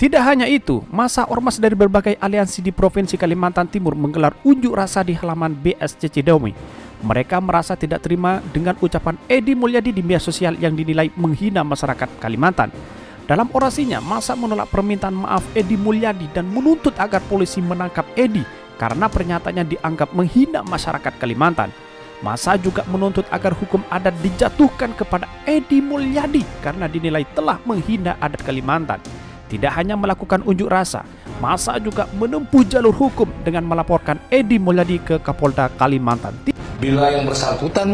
Tidak hanya itu, massa ormas dari berbagai aliansi di Provinsi Kalimantan Timur menggelar unjuk rasa di halaman BSC Cidaumi. Mereka merasa tidak terima dengan ucapan Edi Mulyadi di media sosial yang dinilai menghina masyarakat Kalimantan. Dalam orasinya, massa menolak permintaan maaf Edi Mulyadi dan menuntut agar polisi menangkap Edi karena pernyataannya dianggap menghina masyarakat Kalimantan. Massa juga menuntut agar hukum adat dijatuhkan kepada Edi Mulyadi karena dinilai telah menghina adat Kalimantan. Tidak hanya melakukan unjuk rasa, massa juga menempuh jalur hukum dengan melaporkan Edi Mulyadi ke Kapolda Kalimantan. Bila yang bersangkutan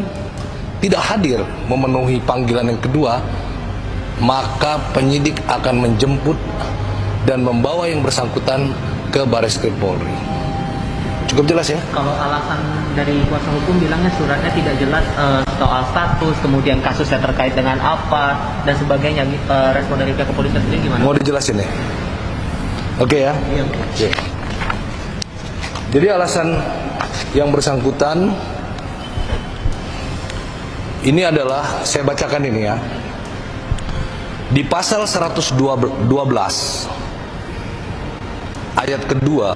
tidak hadir memenuhi panggilan yang kedua, maka penyidik akan menjemput dan membawa yang bersangkutan ke Bareskrim Polri. Cukup jelas ya? Kalau alasan dari kuasa hukum bilangnya suratnya tidak jelas soal status, kemudian kasusnya terkait dengan apa, dan sebagainya. Respon dari pihak kepolisian sendiri gimana? Mau dijelasin ya? Oke ya? Iya. Oke. Jadi alasan yang bersangkutan ini adalah, saya bacakan ini ya. Di pasal 112 ayat kedua,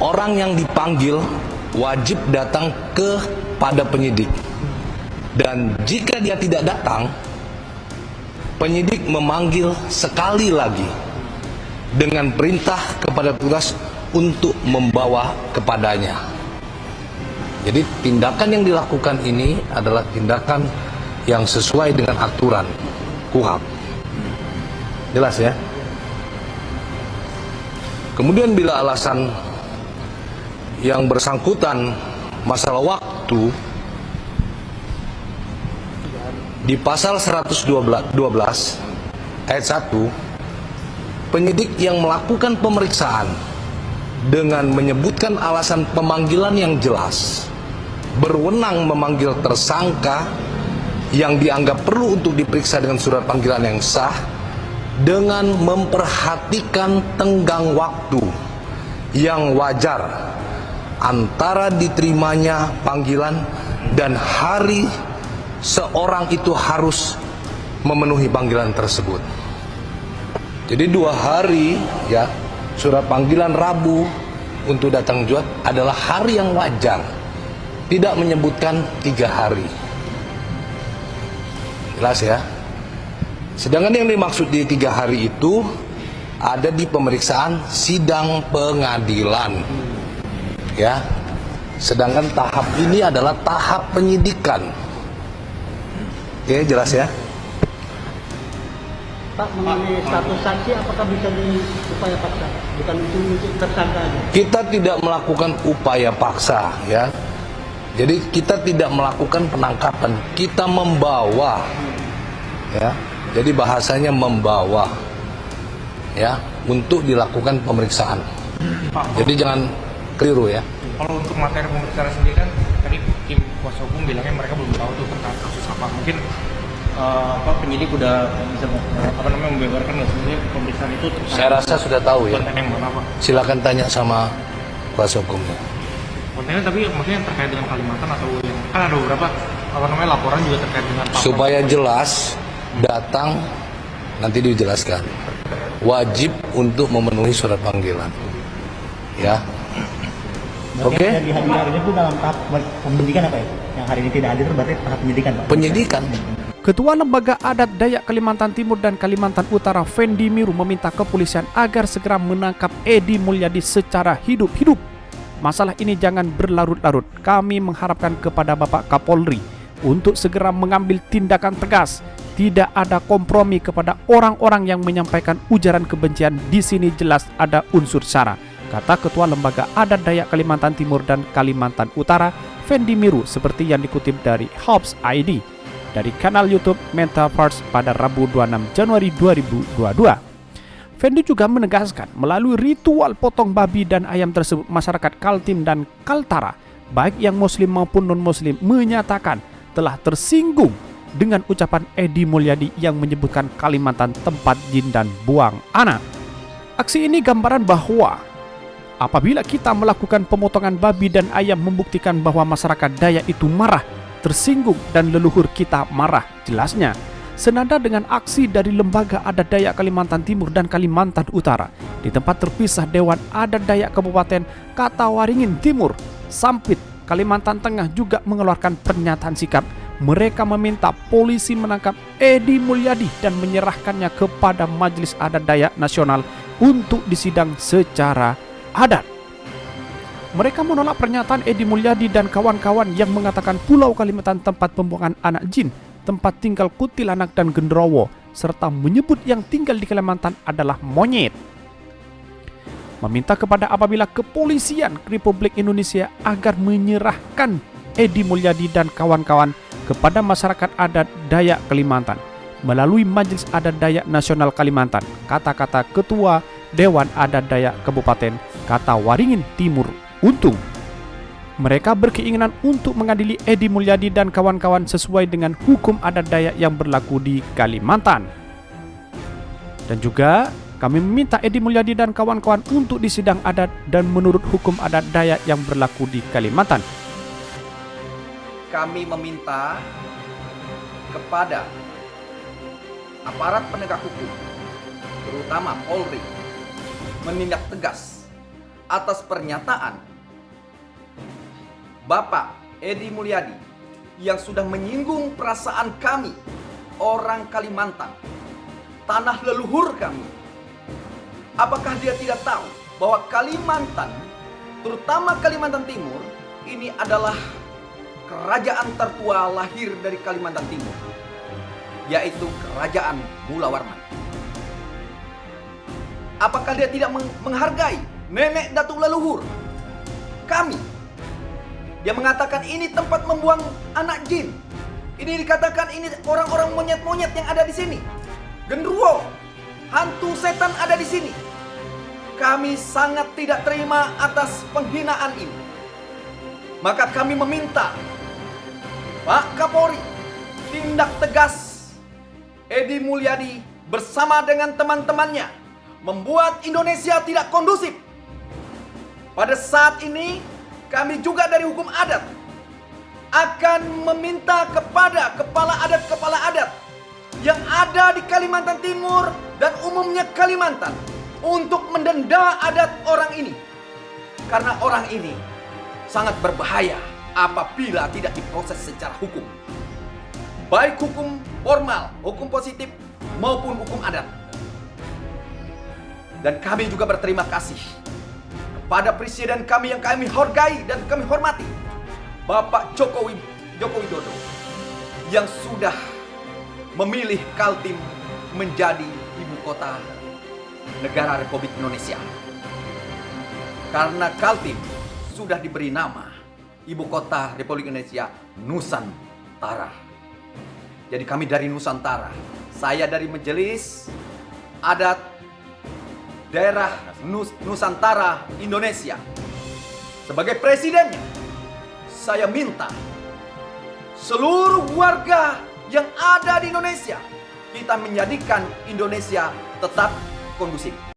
orang yang dipanggil wajib datang kepada penyidik. Dan jika dia tidak datang, penyidik memanggil sekali lagi dengan perintah kepada petugas untuk membawa kepadanya. Jadi tindakan yang dilakukan ini adalah tindakan yang sesuai dengan aturan KUHP. Jelas ya? Kemudian bila alasan yang bersangkutan masalah waktu, di pasal 112 ayat 1, penyidik yang melakukan pemeriksaan dengan menyebutkan alasan pemanggilan yang jelas berwenang memanggil tersangka yang dianggap perlu untuk diperiksa dengan surat panggilan yang sah dengan memperhatikan tenggang waktu yang wajar antara diterimanya panggilan dan hari seorang itu harus memenuhi panggilan tersebut. Jadi 2 hari ya, surat panggilan Rabu untuk datang jual adalah hari yang wajar, tidak menyebutkan 3 hari. Jelas ya? Sedangkan yang dimaksud di 3 hari itu ada di pemeriksaan sidang pengadilan. Ya, sedangkan tahap ini adalah tahap penyidikan. Oke, jelas ya? Pak, mengenai status saksi apakah bisa diupaya paksa? Bukan untuk tersangka aja? Kita tidak melakukan upaya paksa ya. Jadi kita tidak melakukan penangkapan, kita membawa. Ya. Jadi bahasanya membawa. Ya, untuk dilakukan pemeriksaan. Jadi jangan keliru ya. Kalau untuk materi pemeriksaan sendiri kan tadi tim kuasa hukum bilangnya mereka belum tahu tuh tentang kasus apa. Mungkin penyidik udah bisa membeberkan nggak sebenarnya pemeriksaan itu? Saya rasa sudah tahu ya. Konten yang mana Pak? Silakan tanya sama kuasa hukumnya. Kontennya tapi maksudnya terkait dengan Kalimantan atau yang kan ada beberapa laporan juga terkait dengan Supaya jelas datang nanti dijelaskan. Wajib untuk memenuhi surat panggilan. Ya. Oke. Yang dihadirkan hari ini itu dalam tahap penyidikan apa ya? Yang hari ini tidak hadir berarti tahap penyidikan Pak? Penyidikan. Ketua Lembaga Adat Dayak Kalimantan Timur dan Kalimantan Utara Fendi Miru meminta kepolisian agar segera menangkap Edi Mulyadi secara hidup-hidup. Masalah ini jangan berlarut-larut. Kami mengharapkan kepada Bapak Kapolri untuk segera mengambil tindakan tegas. Tidak ada kompromi kepada orang-orang yang menyampaikan ujaran kebencian. Di sini jelas ada unsur sara, kata Ketua Lembaga Adat Dayak Kalimantan Timur dan Kalimantan Utara Fendi Miru, seperti yang dikutip dari Hobbs ID dari kanal YouTube Metaverse pada Rabu 26 Januari 2022. Fendi juga menegaskan melalui ritual potong babi dan ayam tersebut masyarakat Kaltim dan Kaltara, baik yang muslim maupun non-muslim, menyatakan telah tersinggung dengan ucapan Edi Mulyadi yang menyebutkan Kalimantan tempat jin dan buang anak. Aksi ini gambaran bahwa apabila kita melakukan pemotongan babi dan ayam membuktikan bahwa masyarakat Dayak itu marah, tersinggung dan leluhur kita marah. Jelasnya, Senada dengan aksi dari Lembaga Adat Dayak Kalimantan Timur dan Kalimantan Utara, di tempat terpisah Dewan Adat Dayak Kabupaten Katawaringin Timur, Sampit, Kalimantan Tengah juga mengeluarkan pernyataan sikap. Mereka meminta polisi menangkap Edi Mulyadi dan menyerahkannya kepada Majelis Adat Dayak Nasional untuk disidang secara adat. Mereka menolak pernyataan Edi Mulyadi dan kawan-kawan yang mengatakan Pulau Kalimantan tempat pembuangan anak jin, tempat tinggal kuntilanak dan genderuwo, serta menyebut yang tinggal di Kalimantan adalah monyet. Meminta kepada apabila kepolisian Republik Indonesia agar menyerahkan Edi Mulyadi dan kawan-kawan kepada masyarakat adat Dayak Kalimantan melalui Majelis Adat Dayak Nasional Kalimantan, kata-kata Ketua Dewan Adat Dayak Kabupaten Katawaringin Timur Untung. Mereka berkeinginan untuk mengadili Edi Mulyadi dan kawan-kawan sesuai dengan hukum adat Dayak yang berlaku di Kalimantan. Dan juga kami meminta Edi Mulyadi dan kawan-kawan untuk disidang adat dan menurut hukum adat Dayak yang berlaku di Kalimantan. Kami meminta kepada aparat penegak hukum, terutama Polri, menindak tegas atas pernyataan Bapak Edi Mulyadi yang sudah menyinggung perasaan kami, orang Kalimantan, tanah leluhur kami. Apakah dia tidak tahu bahwa Kalimantan, terutama Kalimantan Timur, ini adalah kerajaan tertua lahir dari Kalimantan Timur, yaitu Kerajaan Mula Warman. Apakah dia tidak menghargai nenek datuk leluhur kami? Dia mengatakan ini tempat membuang anak jin. Ini dikatakan ini orang-orang monyet-monyet yang ada di sini. Genderuwo, hantu setan ada di sini. Kami sangat tidak terima atas penghinaan ini. Maka kami meminta Pak Kapolri tindak tegas Edi Mulyadi bersama dengan teman-temannya membuat Indonesia tidak kondusif. Pada saat ini kami juga dari hukum adat akan meminta kepada kepala adat yang ada di Kalimantan Timur dan umumnya Kalimantan untuk mendenda adat orang ini. Karena orang ini sangat berbahaya apabila tidak diproses secara hukum. Baik hukum formal, hukum positif maupun hukum adat. Dan kami juga berterima kasih pada presiden kami yang kami hargai dan kami hormati, Bapak Joko Widodo, yang sudah memilih Kaltim menjadi ibu kota negara Republik Indonesia. Karena Kaltim sudah diberi nama ibu kota Republik Indonesia Nusantara. Jadi kami dari Nusantara, saya dari Majelis Adat Daerah Nusantara Indonesia. Sebagai presidennya, saya minta seluruh warga yang ada di Indonesia, kita menjadikan Indonesia tetap kondusif.